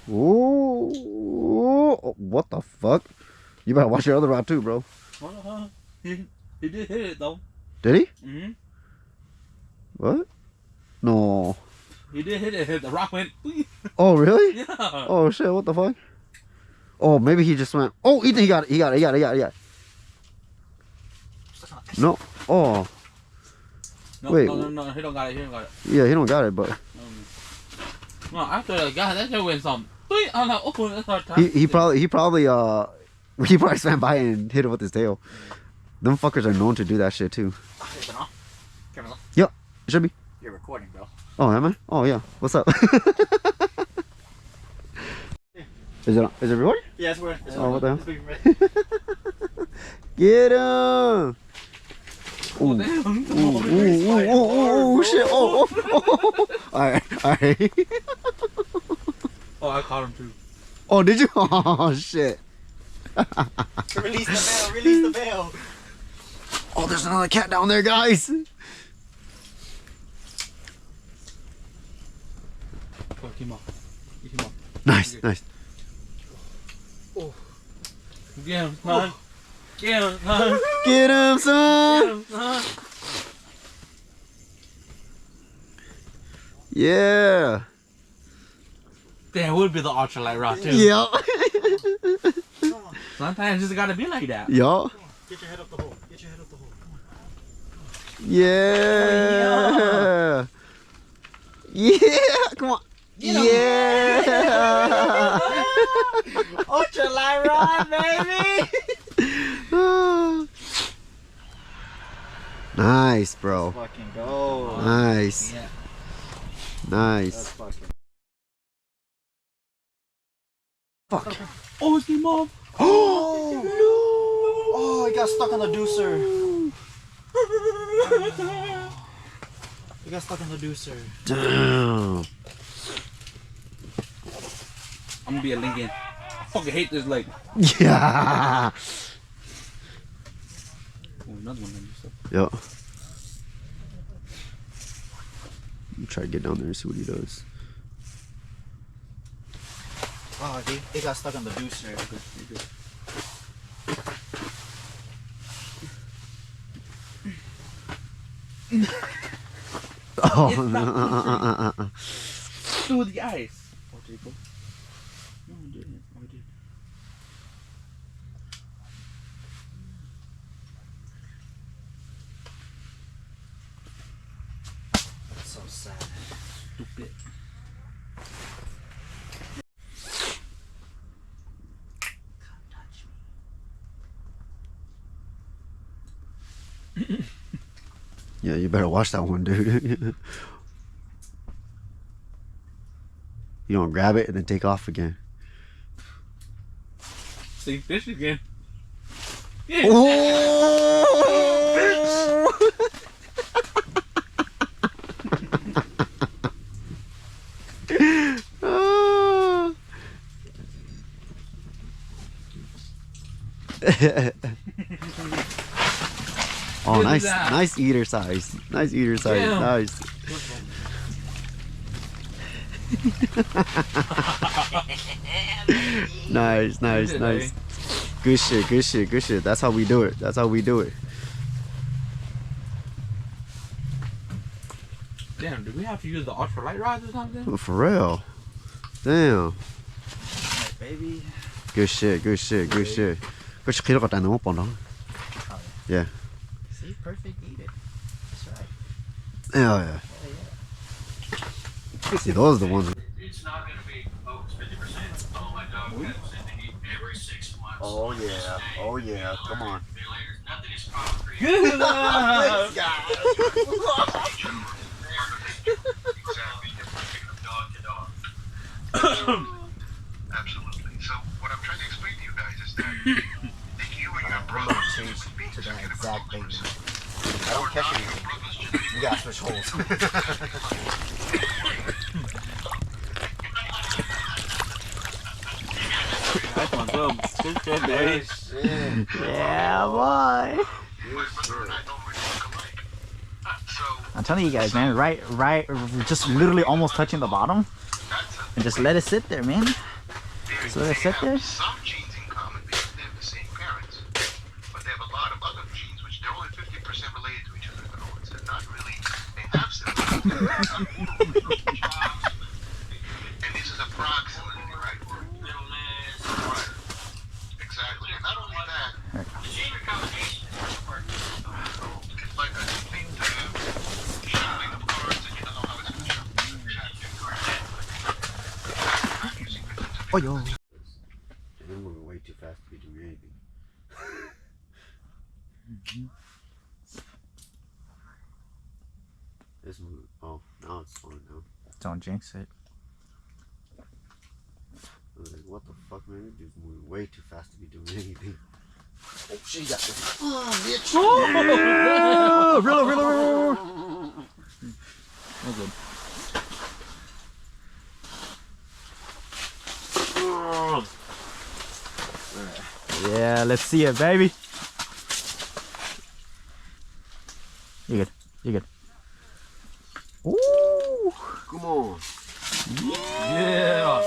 Ooh, what the fuck? You better watch your other rod too, bro. He did hit it though. Did he? Mm-hmm. What? No. He did hit it. The rock went. Oh, really? Yeah. Oh, shit. What the fuck? Oh, maybe he just went. Oh, Ethan, he got it. He got it. He got it. He got it. He got it. No. Oh. No, wait. No. He don't got it. He don't got it. Yeah, he don't got it, but. No, after the guy, that shit went some. I'm like, oh, that's our time. He probably swam by and hit it with his tail. Them fuckers are known to do that shit too. Yep, it should be. You're recording, bro. Oh, am I? Oh yeah. What's up? Is it recording? Yeah, it's weird. Oh, what the hell? Get him! Oh, damn. Oh, shit! Oh. All right. Oh, I caught him too. Oh, did you? Oh shit! Release the veil! Release the veil! Oh, there's another cat down there, guys. Oh, came off. Nice. Oh. Get him, son. Get him, son. Get him, son. Get him, son. Yeah. That would be the ultralight rod too. Yeah. Sometimes it's gotta be like that. Yeah. Get your head up the hole. Get your head up the hole. Yeah. Yeah. Come on. Yeah. Ultralight rod, baby! Nice, bro. Let's fucking go. Nice. Yeah. Nice. Fucking... Fuck. Oh, it came off. Oh! No! Oh, he got stuck on the deucer. He got stuck on the deucer. Damn. I'm gonna be a Lincoln. I fucking hate this lake. Yeah. Oh, another one on yourself. Yep. Try to get down there and see what he does. Oh, he got stuck on the deucer. Oh. Through the ice. Oh, Jacob. No, I didn't. Oh, I did. That's so sad. Stupid. Yeah, you better watch that one, dude. You don't grab it and then take off again. See, fish again. Yeah. Oh! Oh, nice eater size. Nice eater size. Yeah. Nice. Nice. Good shit. That's how we do it. Damn, do we have to use the ultralight rods or something? Oh, for real. Damn. Alright, baby. Good shit. Good shit. Yeah. See, perfect, eat it. That's right. Hell yeah. See, those are the ones. It's not going to be, oh, it's 50%. Oh, my dog has to eat every 6 months. Oh yeah. Come on. Nothing is concrete. Good Exactly. Different from dog to dog. Absolutely. So, what I'm trying to explain to you guys is that you and your brother Change to that exact baby. I don't catch anything. You gotta switch holes. That's my glove. Good shit, baby. Yeah, boy. My brother and I don't really look alike. So, I I'm telling you guys, man. Right, just literally almost touching the bottom, and just let it sit there, man. Just let it sit there. Some genes in common because they have the same parents, but they have a lot of other genes which they're only 50% related to each other. In other words, they're not really. They have similarities. And this is approximately right. Right. Exactly. And not only that, it's like a complete shuffling of cards, and you don't know how it's going to shuffle. Oh yo. They're moving way too fast to be doing anything. This move. Oh, now it's slowing down. Don't jinx it. I was like, what the fuck, man? This dude's moving way too fast to be doing anything. Oh, shit, you got this. Oh, bitch. Oh, real. That's good. Yeah, let's see it, baby. You good. Ooh. Come on. Yeah.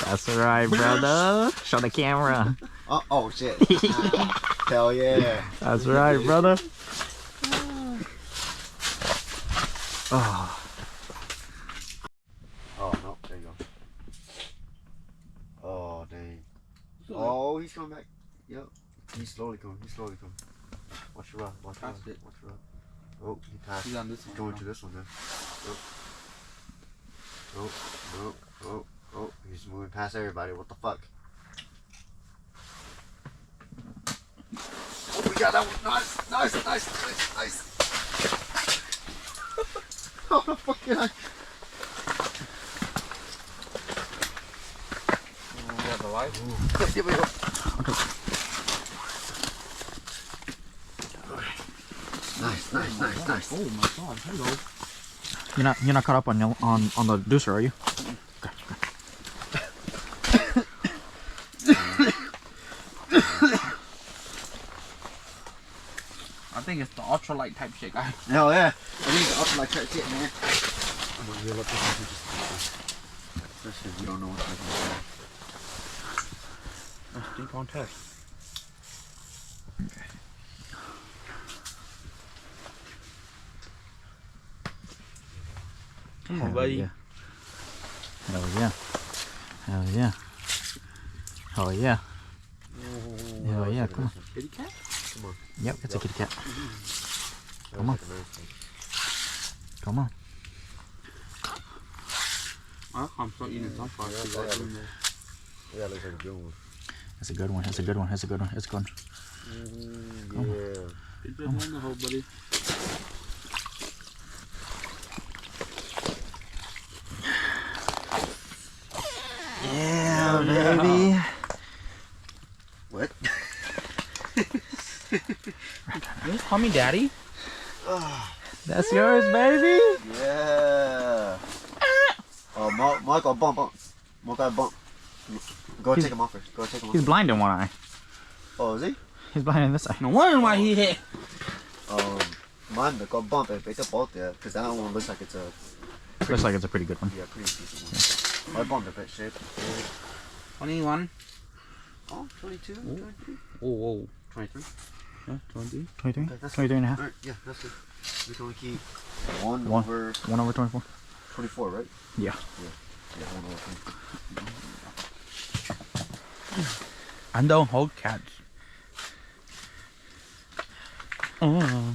That's right, brother. Show the camera. Oh, shit. Hell yeah. That's right, brother. Oh. Oh, no. There you go. Oh, dang. Oh, he's coming back. Yep. He's slowly coming. Watch your rod. Watch your rod. Oh, he passed. He's on this He's one. going to this one then. Oh. He's moving past everybody. What the fuck? Oh, we got that one. Nice. How the fuck can I? You got the light? Give me a... Nice. Oh my god, hello. You're not caught up on the deucer, are you? I think it's the ultralight type shit, guy. Hell yeah. I think the ultralight type shit, man. I'm gonna reel up this one just especially if you don't know what's going on. Deep on test. Come on, buddy. Hell yeah. Come on. Kitty cat? Come on. Yep, it's a kitty cat. Come on. Come on. I'm still eating some part. Yeah, looks like a good one. That's a good one. It's a good one. Yeah. It's been on the hole, buddy. Yeah, baby. What? Just call me daddy. That's yours, baby. Yeah. Oh, Mark got bump. Mark got bump. Go take him off first. He's blind in one eye. Oh, is he? He's blind in this eye. No wonder why he hit. Mine got bump. It's a bolt there, because that one looks like it's a... Looks like it's a pretty good one. Yeah, pretty decent one. I bumped a bit shape. 21. Oh, 22, 23. Oh. 23. Yeah, 20. 23? Okay, that's 23 and a half. Alright, yeah, that's good. We can only keep 1 One. over 1 over 24. 24, right? Yeah. Yeah, 1 over 24. I don't hold cats. Oh.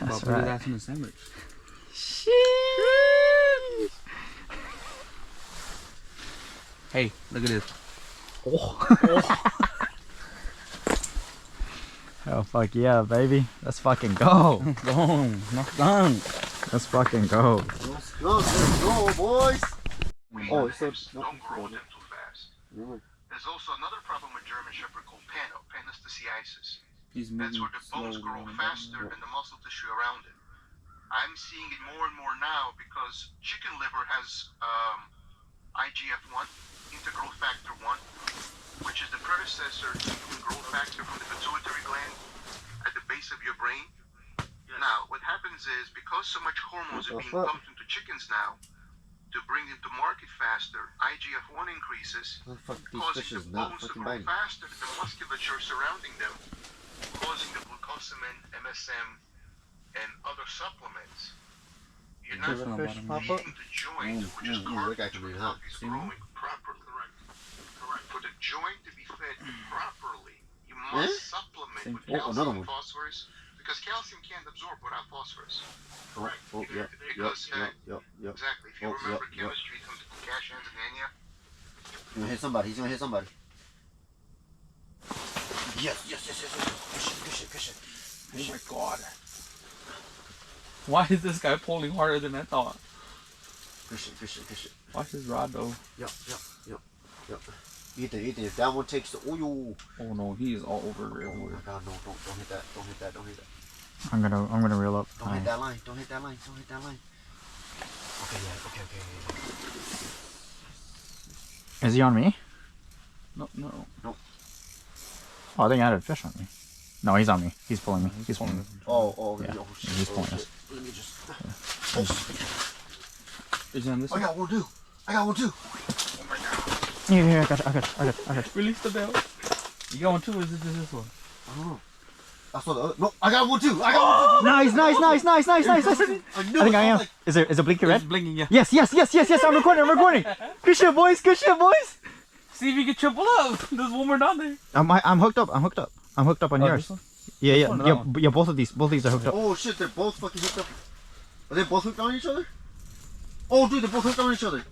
That's Put his right. ass in a sandwich. Hey, look at this. Oh, fuck yeah, baby. Let's fucking go. Go, not done. Let's fucking go. Let's go, boys! Oh, it's so... Don't grow them too fast. There's also another problem with German Shepherd called panesthesiasis. He's That's moving where the bones slowly. grow faster and the muscle tissue around it. I'm seeing it more and more now because chicken liver has IGF-1, intergrowth factor 1, which is the predecessor to human growth factor from the pituitary gland at the base of your brain. Now, what happens is, because so much hormones are being pumped into chickens now, to bring them to market faster, IGF-1 increases, causing the bones to grow faster than the musculature surrounding them, causing the glucosamine, MSM, and other supplements. You're not feeding the joint, which is cartilage, is growing properly. Correct. For the joint to be fed properly, you must supplement with calcium and phosphorus, because calcium can't absorb without phosphorus. Correct. Exactly. If you remember chemistry from Cash Tanzania. He's gonna hit somebody. He's gonna hit somebody. Yes. Good shit. Oh my god. Why is this guy pulling harder than I thought? Good shit. Watch his rod though. Yep. Ethan, if that one takes the oil. Oh no, he is all over everywhere. Oh my god, no, don't hit that. I'm gonna reel up. Don't hit that line. Okay. Is he on me? No. Oh, I think I had a fish on me. No, he's on me. He's pulling me. He's pulling me. Oh, Yeah. oh shit. He's pulling us. Let me just. Is he on this I one? got one too. Yeah, I got. Release the bell. You got one too, or is it just this one? I don't know. I saw the other. No, I got one too. Nice. I think I am. Is it blinking red? It's blinking, yeah. Yes. I'm recording. Good shit, boys. See if you can triple up. There's one more down there. I'm hooked up. I'm hooked up on yours. This one? Yeah. Both of these are hooked up. Oh shit, they're both fucking hooked up. Are they both hooked on each other? Oh dude, they're both hooked on each other.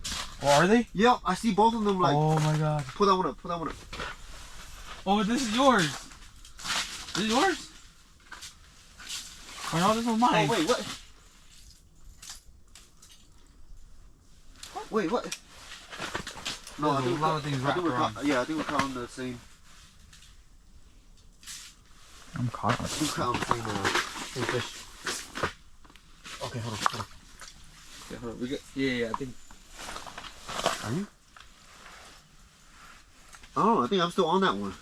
Oh, are they? Yeah, I see both of them like. Oh my god. Pull that one up. Oh, this is yours. This is yours? Oh no, this one's mine. Oh wait, what? Wait, what? No, I There's think a lot of things wrapped around. I think we're counting the same. I'm caught on it. We're counting the same fish. Okay, hold on. Yeah, hold on. We got, yeah, I think. Are you? Oh, I think I'm still on that one.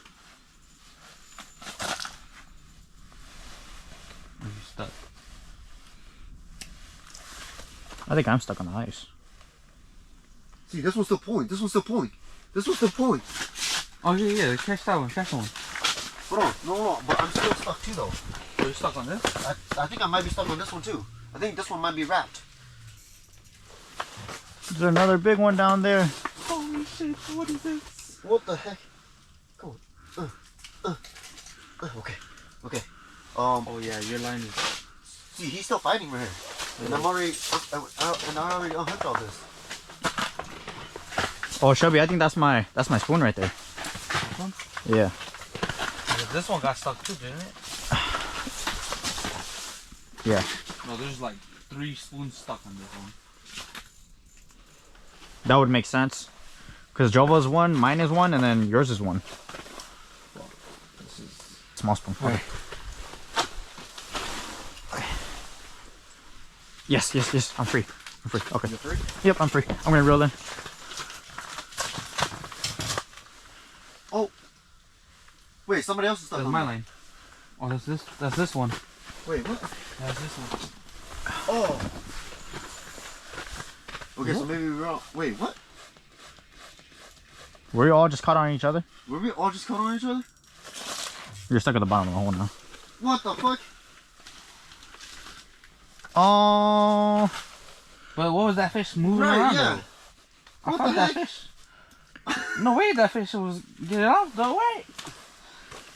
Are you stuck? I think I'm stuck on the ice. See, this one's still pulling. Oh yeah, catch that one. Hold on, no, but I'm still stuck too though. Are you stuck on this? I think I might be stuck on this one too. I think this one might be wrapped. There's another big one down there. Holy shit, what is this? What the heck? Go on. Okay. Oh yeah, your line is... See, he's still fighting right here. And I already unhooked all this. Oh, Shelby, I think that's my spoon right there. This one? Yeah. This one got stuck too, didn't it? Yeah. No, there's like 3 spoons stuck on this one. That would make sense. Because Jova's one, mine is one, and then yours is one. Well, this is... Small spoon. Okay. Yes. I'm free. Okay. You're free? Yep, I'm free. I'm gonna reel in. Oh. Wait, somebody else is stuck That's on my that. line. Oh, that's this one. Wait, what? That's this one. Oh. Okay, so maybe we're all... Wait, what? Were you all just caught on each other? Were we all just caught on each other? You're stuck at the bottom of the hole now. What the fuck? Oh. But what was that fish moving Right, around? yeah. Though? I What thought the that heck? fish. No way, that fish was getting off. No way.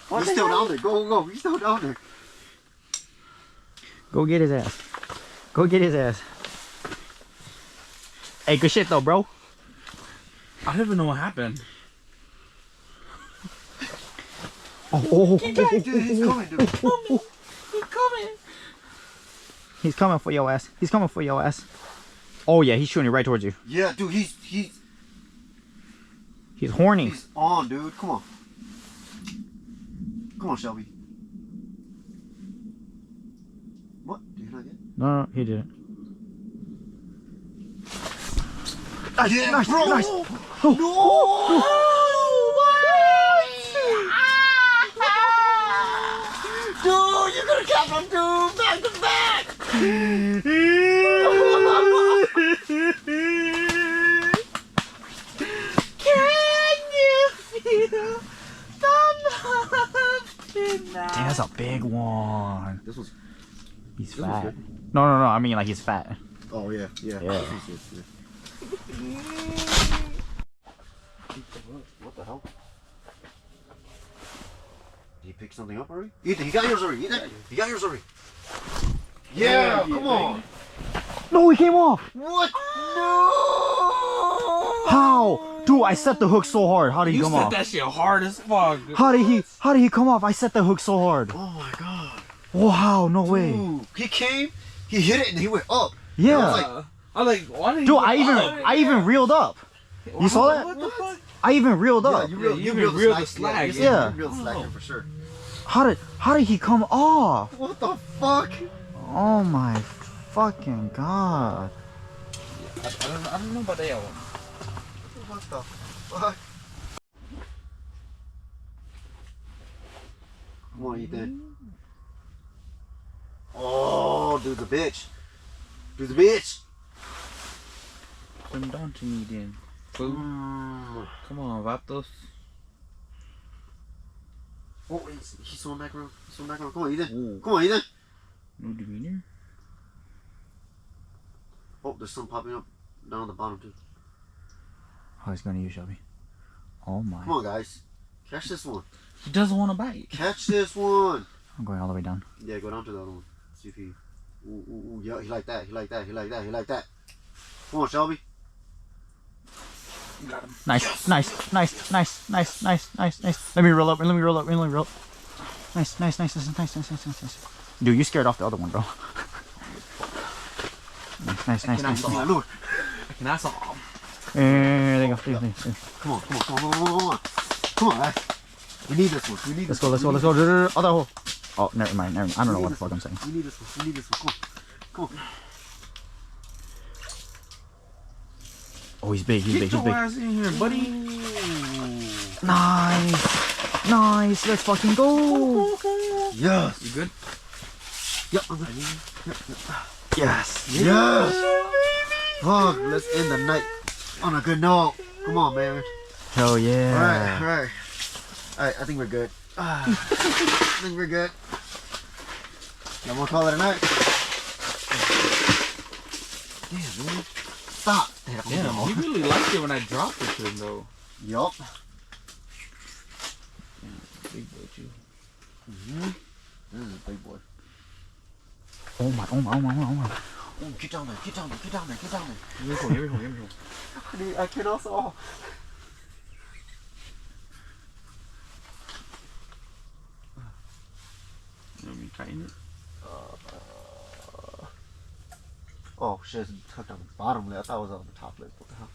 What He's the still hell? down there. Go. He's still down there. Go get his ass. Hey, good shit though, bro. I don't even know what happened. Oh. Dude, he's coming, dude. He's coming. He's coming for your ass. Oh yeah, he's shooting right towards you. Yeah, dude, he's horny. He's on, dude. Come on. Come on, Shelby. What? Did you not get? No, he didn't. Yeah, nice, bro. nice. No. on, dude! Back to back! Can you feel the love tonight? Damn, that's a big one. This was. He's was fat. good. No, I mean like he's fat. Oh, yeah. Yeah. What the hell? Did he pick something up already? Ethan, he got yours already. Ethan, he got yours already. Yeah, come on. No, he came off. What? No! How? Dude, I set the hook so hard. How did he You come set off? that shit hard as fuck. How did he come off? I set the hook so hard. Oh my god. Wow, no way. Dude, he came, he hit it, and he went up. Yeah. I'm like, why did he Dude, go I even reeled up. You saw that? What the fuck? I even reeled Yeah, up. you you reeled reeled the the slack. slack. Yeah. You reeled the slack in for sure. How did he come off? What the fuck? Oh my fucking god. I don't know about that one. What the fuck? Come on, Ethan. Oh, dude's a bitch. Dude's a bitch. Come down to me then. Come on, Vatos. Oh, he's on back around. He's on back around. Come on, Ethan. Ooh. Come on, Ethan. No demeanor. Oh, there's some popping up down on the bottom too. Oh, he's gonna use Shelby. Oh my. Come on, guys. Catch this one. He doesn't want to bite. Catch this one. I'm going all the way down. Yeah, go down to the other one. See if he. Ooh, yeah, he like that. He like that. He like that. He like that. Come on, Shelby. Nice. Let me roll up. Nice. Dude, you scared off the other one, bro. Nice. Can I saw? Lure. Can I saw? There you go. Come on. Come on, guys. We need this one. Let's go. Other hole. Oh, never mind. I don't know what the fuck I'm saying. We need this one. Come on. Oh, he's big. Get your ass in here, buddy. Nice. Let's fucking go. Yes. You good? Yep, I'm ready. Yes. Fuck, let's end the night on a good note. Come on, baby. Hell yeah. Alright, I think we're good. I think we're good. I'm gonna call it a night. Damn, man. Stop. Damn, he really liked it when I dropped it to him, though. Yup. Big boy, too. This is a big boy. Oh my. Oh, get down there. Give me a hole. I can also. You want me to tighten it? Oh shit, it's hooked on the bottom lip. I thought it was on the top lip. What the hell?